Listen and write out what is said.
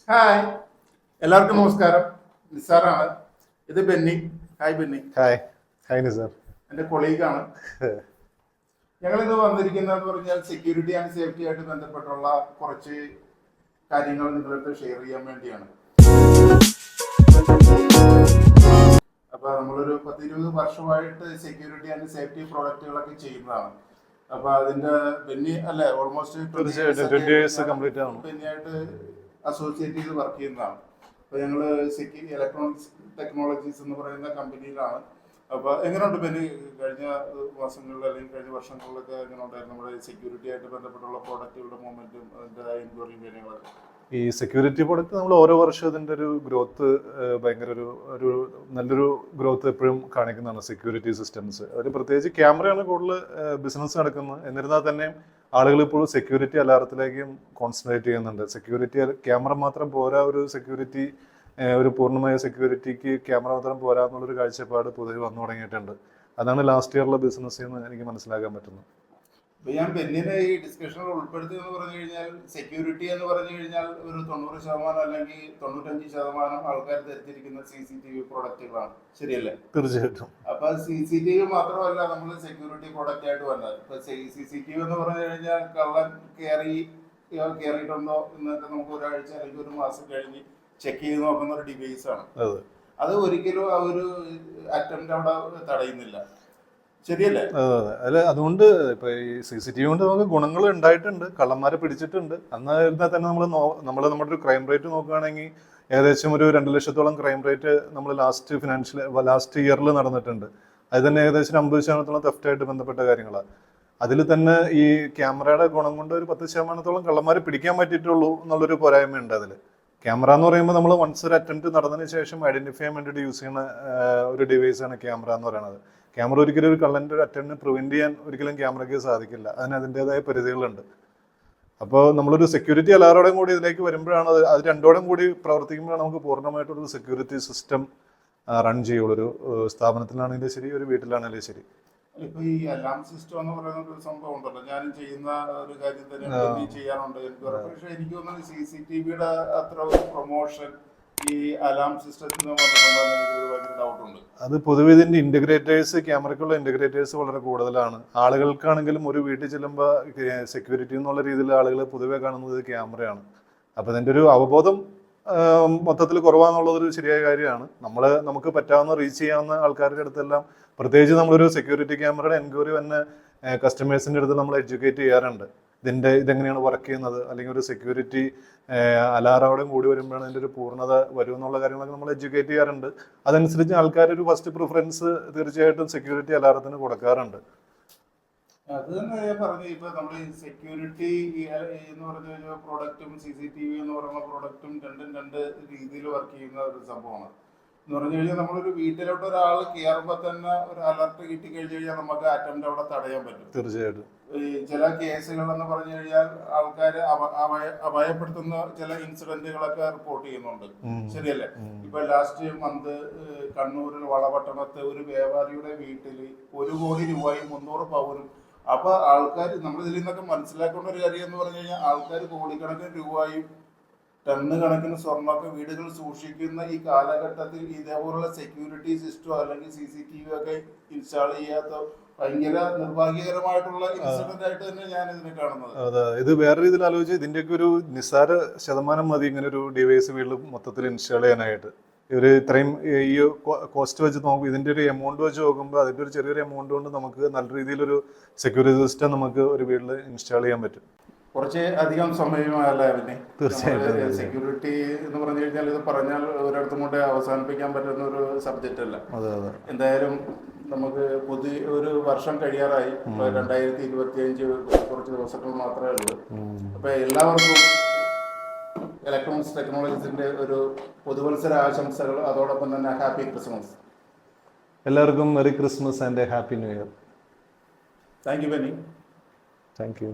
Hi, എല്ലാവർക്കും നമസ്കാരം. നിസാറാണ്. ഇത് Benny. Hi Benny. Hi. Hi Nisar. എൻ്റെ കൊളീഗാണ്. ഞങ്ങൾ ഇന്ന് വന്നിരിക്കുന്നതെന്ന് പറഞ്ഞാൽ സെക്യൂരിറ്റി ആൻഡ് സേഫ്റ്റി ആയിട്ട് ബന്ധപ്പെട്ടുള്ള കുറച്ച് കാര്യങ്ങൾ നിങ്ങളടുത്ത് ഷെയർ ചെയ്യാൻ വേണ്ടിയാണ്. അപ്പോൾ നമ്മളൊരു 10-20 വർഷമായിട്ട് സെക്യൂരിറ്റി ആൻഡ് സേഫ്റ്റി പ്രോഡക്റ്റുകളൊക്കെ ചെയ്യുന്നതാണ്. അപ്പോൾ അതിൻ്റെ ബെന്നി അല്ലേ ഓൾമോസ്റ്റ് 20 years കംപ്ലീറ്റ് ആണ് ബെന്നിയായിട്ട് അസോസിയേറ്റ് ചെയ്ത് വർക്ക് ചെയ്യുന്നതാണ്. അപ്പോൾ ഞങ്ങൾ ഇലക്ട്രോണിക്സ് ടെക്നോളജീസ് എന്ന് പറയുന്ന കമ്പനിയിലാണ്. അപ്പോൾ എങ്ങനെയുണ്ട് പിന്നെ കഴിഞ്ഞ മാസങ്ങളിൽ അല്ലെങ്കിൽ കഴിഞ്ഞ വർഷങ്ങളിലൊക്കെ എങ്ങനെ ഉണ്ടായിരുന്നു നമ്മുടെ സെക്യൂരിറ്റി ആയിട്ട് ബന്ധപ്പെട്ടുള്ള പ്രോഡക്റ്റുകളുടെ മൂവ്മെന്റും അതിൻ്റെ എൻക്വയറിയും കാര്യങ്ങളൊക്കെ? ഈ സെക്യൂരിറ്റി പ്രോഡക്റ്റ് നമ്മൾ ഓരോ വർഷവും ഇതിൻ്റെ ഒരു ഗ്രോത്ത് ഭയങ്കര ഒരു നല്ലൊരു ഗ്രോത്ത് എപ്പോഴും കാണിക്കുന്നതാണ് സെക്യൂരിറ്റി സിസ്റ്റംസ്. ഒരു പ്രത്യേകിച്ച് ക്യാമറയാണ് കൂടുതൽ ബിസിനസ് നടക്കുന്നത്. എന്നിരുന്നാൽ തന്നെ ആളുകൾ ഇപ്പോൾ സെക്യൂരിറ്റി അലാറത്തിലേക്കും കോൺസെൻട്രേറ്റ് ചെയ്യുന്നുണ്ട്. സെക്യൂരിറ്റി ക്യാമറ മാത്രം പോരാ, ഒരു സെക്യൂരിറ്റി ഒരു പൂർണ്ണമായ സെക്യൂരിറ്റിക്ക് ക്യാമറ മാത്രം പോരാ എന്നുള്ളൊരു കാഴ്ചപ്പാട് പൊതുവെ വന്നു തുടങ്ങിയിട്ടുണ്ട്. അതാണ് ലാസ്റ്റ് ഇയറിലെ ബിസിനസ് എന്ന് എനിക്ക് മനസ്സിലാക്കാൻ പറ്റുന്നത്. ഞാൻ ബെന്നിനെ ഈ ഡിസ്കഷനിൽ ഉൾപ്പെടുത്തി എന്ന് പറഞ്ഞു കഴിഞ്ഞാൽ സെക്യൂരിറ്റി എന്ന് പറഞ്ഞു കഴിഞ്ഞാൽ ഒരു 90% അല്ലെങ്കിൽ 95% ആൾക്കാർ ധരിച്ചിരിക്കുന്ന CCTV പ്രോഡക്റ്റുകളാണ്, ശരിയല്ലേ? തീർച്ചയായിട്ടും. അപ്പൊ CCTV മാത്രമല്ല നമ്മൾ സെക്യൂരിറ്റി പ്രോഡക്റ്റ് ആയിട്ട് വന്നത്. ഇപ്പൊ CCTV എന്ന് പറഞ്ഞു കഴിഞ്ഞാൽ കള്ളൻ കയറിയിട്ടുണ്ടോ എന്നൊക്കെ നമുക്ക് ഒരാഴ്ച അല്ലെങ്കിൽ ഒരു മാസം കഴിഞ്ഞ് ചെക്ക് ചെയ്ത് നോക്കുന്ന ഒരു ഡിവൈസ് ആണ്. അത് ഒരിക്കലും ആ ഒരു അറ്റംപ്റ്റ് അവിടെ തടയുന്നില്ല, ശരിയല്ലേ? അല്ല, അതുകൊണ്ട് ഇപ്പൊ ഈ CCTV കൊണ്ട് നമുക്ക് ഗുണങ്ങൾ ഉണ്ടായിട്ടുണ്ട്. കള്ളന്മാരെ പിടിച്ചിട്ടുണ്ട്. അന്നായിരുന്നാൽ തന്നെ നമ്മുടെ ഒരു ക്രൈം റേറ്റ് നോക്കുകയാണെങ്കിൽ ഏകദേശം ഒരു 2 ലക്ഷത്തോളം ക്രൈം റേറ്റ് നമ്മൾ ലാസ്റ്റ് ഇയറിൽ നടന്നിട്ടുണ്ട്. അത് തന്നെ ഏകദേശം 50% തെഫ്റ്റായിട്ട് ബന്ധപ്പെട്ട കാര്യങ്ങളാണ്. അതിൽ തന്നെ ഈ ക്യാമറയുടെ ഗുണം കൊണ്ട് ഒരു 10% കള്ളന്മാരെ പിടിക്കാൻ പറ്റിയിട്ടുള്ളൂ എന്നുള്ളൊരു പോരായ്മയുണ്ട് അതിൽ. ക്യാമറ എന്ന് പറയുമ്പോൾ നമ്മൾ വൺസ് ഒരു അറ്റംപ്റ്റ് നടന്നതിന് ശേഷം ഐഡന്റിഫൈ ചെയ്യാൻ വേണ്ടിയിട്ട് യൂസ് ചെയ്യുന്ന ഒരു ഡിവൈസാണ് ക്യാമറ എന്ന് പറയുന്നത്. ക്യാമറ ഒരിക്കലും ഒരു കള്ളൻ്റെ ഒരു അറ്റംപ്റ്റിനെ പ്രിവെന്റ് ചെയ്യാൻ ഒരിക്കലും ക്യാമറയ്ക്ക് സാധിക്കില്ല. അതിന് അതിൻ്റെതായ പരിധികളുണ്ട്. അപ്പോൾ നമ്മളൊരു സെക്യൂരിറ്റി അലാറോടും കൂടി ഇതിലേക്ക് വരുമ്പോഴാണ് അത് രണ്ടോടും കൂടി പ്രവർത്തിക്കുമ്പോഴാണ് നമുക്ക് പൂർണ്ണമായിട്ടൊരു സെക്യൂരിറ്റി സിസ്റ്റം റൺ ചെയ്യുള്ളൂ. ഒരു സ്ഥാപനത്തിലാണെങ്കിലും ശരി, ഒരു വീട്ടിലാണെങ്കിലും ശരി. ഇപ്പൊ ഈ അലാം സിസ്റ്റം എന്ന് പറയുന്ന ഒരു സംഭവം ഉണ്ടല്ലോ, ഞാനും ചെയ്യുന്ന ഒരു കാര്യം തന്നെ ചെയ്യാറുണ്ട്. പക്ഷെ എനിക്ക് തോന്നുന്നു CCTVയുടെ അത്ര ഒരു പ്രൊമോഷൻ ഈ അലാം സിസ്റ്റത്തിന് ഭയങ്കര ഡൗട്ടുണ്ട്. അത് പൊതുവെ ഇതിന്റെ ഇന്റഗ്രേറ്റേഴ്സ്, ക്യാമറയ്ക്കുള്ള ഇന്റഗ്രേറ്റേഴ്സ് വളരെ കൂടുതലാണ്. ആളുകൾക്കാണെങ്കിലും ഒരു വീട്ടിൽ ചെല്ലുമ്പോൾ സെക്യൂരിറ്റി എന്നുള്ള രീതിയിൽ ആളുകൾ പൊതുവെ കാണുന്നത് ക്യാമറയാണ്. അപ്പൊ ഇതിന്റെ ഒരു അവബോധം മൊത്തത്തിൽ കുറവാന്നുള്ളതൊരു ശരിയായ കാര്യമാണ്. നമുക്ക് പറ്റാവുന്ന റീച്ച് ചെയ്യാവുന്ന ആൾക്കാരുടെ അടുത്തെല്ലാം, പ്രത്യേകിച്ച് നമ്മളൊരു സെക്യൂരിറ്റി ക്യാമറയുടെ എൻക്വയറി തന്നെ കസ്റ്റമേഴ്സിൻ്റെ അടുത്ത് നമ്മൾ എഡ്യൂക്കേറ്റ് ചെയ്യാറുണ്ട്. ഇതെങ്ങനെയാണ് വർക്ക് ചെയ്യുന്നത്, അല്ലെങ്കിൽ ഒരു സെക്യൂരിറ്റി അലാറോടും കൂടി വരുമ്പോഴാണ് അതിൻ്റെ ഒരു പൂർണ്ണത വരും എന്നുള്ള കാര്യങ്ങളൊക്കെ നമ്മൾ എഡ്യൂക്കേറ്റ് ചെയ്യാറുണ്ട്. അതനുസരിച്ച് ആൾക്കാർ ഒരു ഫസ്റ്റ് പ്രിഫറൻസ് തീർച്ചയായിട്ടും സെക്യൂരിറ്റി അലാറത്തിന് കൊടുക്കാറുണ്ട്. അത് തന്നെ ഞാൻ പറഞ്ഞു. ഇപ്പൊ നമ്മൾ ഈ സെക്യൂരിറ്റി എന്ന് പറഞ്ഞ പ്രോഡക്റ്റും CCTV എന്ന് പറയുന്ന പ്രോഡക്റ്റും രണ്ടും രണ്ട് രീതിയിൽ വർക്ക് ചെയ്യുന്ന ഒരു സംഭവമാണ്. എന്ന് പറഞ്ഞു കഴിഞ്ഞാൽ നമ്മളൊരു വീട്ടിലോട്ട് ഒരാൾ കയറുമ്പോൾ തന്നെ ഒരു അലർട്ട് കിട്ടി കഴിഞ്ഞു കഴിഞ്ഞാൽ നമുക്ക് അറ്റംപ്റ്റ് അവിടെ തടയാൻ പറ്റും. തീർച്ചയായിട്ടും. ഈ ചില കേസുകൾ എന്ന് പറഞ്ഞു കഴിഞ്ഞാൽ ആൾക്കാർ അപായപ്പെടുത്തുന്ന ചില ഇൻസിഡന്റുകളൊക്കെ റിപ്പോർട്ട് ചെയ്യുന്നുണ്ട്, ശരിയല്ലേ? ഇപ്പൊ ലാസ്റ്റ് മന്ത് കണ്ണൂരിൽ വളപട്ടണത്ത് ഒരു വ്യാപാരിയുടെ വീട്ടിൽ 1 കോടി രൂപയും 300 പവനും. അപ്പൊ ആൾക്കാർ നമ്മൾ ഇതിൽ നിന്നൊക്കെ മനസ്സിലാക്കേണ്ട ഒരു കാര്യം എന്ന് പറഞ്ഞു കഴിഞ്ഞാൽ ആൾക്കാർ കോടിക്കണക്കിന് രൂപയും ടണ്ണ് കണക്കിന് സ്വർണ്ണമൊക്കെ വീടുകൾ സൂക്ഷിക്കുന്ന ഈ കാലഘട്ടത്തിൽ ഇതേപോലുള്ള സെക്യൂരിറ്റി സിസ്റ്റം അല്ലെങ്കിൽ CCTV ഒക്കെ ഇൻസ്റ്റാൾ ചെയ്യാത്ത ഭയങ്കര നിർഭാഗ്യകരമായിട്ടുള്ള ഇൻസിഡന്റ് ആയിട്ട് തന്നെ ഞാൻ ഇതിനെ കാണുന്നത്. അതെ, ഇത് വേറെ രീതിയിൽ ആലോചിച്ച് ഇതിന്റെയൊക്കെ ഒരു നിസ്സാര ശതമാനം മതി ഇങ്ങനെ ഒരു ഡിവൈസ് വീട്ടിൽ മൊത്തത്തിൽ ഇൻസ്റ്റാൾ ചെയ്യാനായിട്ട്. ഒരു ഇത്രയും ഈ കോസ്റ്റ് വെച്ച് നോക്കും, ഇതിന്റെ ഒരു എമൗണ്ട് വെച്ച് നോക്കുമ്പോൾ അതിന്റെ ഒരു ചെറിയൊരു എമൗണ്ട് കൊണ്ട് നമുക്ക് നല്ല രീതിയിലൊരു സെക്യൂരിറ്റി സിസ്റ്റം നമുക്ക് ഒരു വീട്ടിൽ ഇൻസ്റ്റാൾ ചെയ്യാൻ പറ്റും. കുറച്ച് അധികം സമയമായല്ലേ പിന്നെ? തീർച്ചയായിട്ടും. സെക്യൂരിറ്റി എന്ന് പറഞ്ഞു കഴിഞ്ഞാൽ ഇത് പറഞ്ഞാൽ ഒരിടത്തും കൊണ്ട് അവസാനിപ്പിക്കാൻ പറ്റുന്ന ഒരു സബ്ജക്റ്റ് അല്ല. എന്തായാലും നമുക്ക് പുതിയ ഒരു വർഷം കഴിയാറായി. 2025 കുറച്ച് ദിവസങ്ങൾ മാത്രമേ ഉള്ളൂ. അപ്പൊ എല്ലാവർക്കും ഇലക്ട്രോണിക്സ് ടെക്നോളജീസിന്റെ ഒരു പുതുവത്സര ആശംസകൾ. അതോടൊപ്പം തന്നെ ഹാപ്പി ക്രിസ്മസ്. എല്ലാവർക്കും merry Christmas and happy new year. Thank you Benny. Thank you.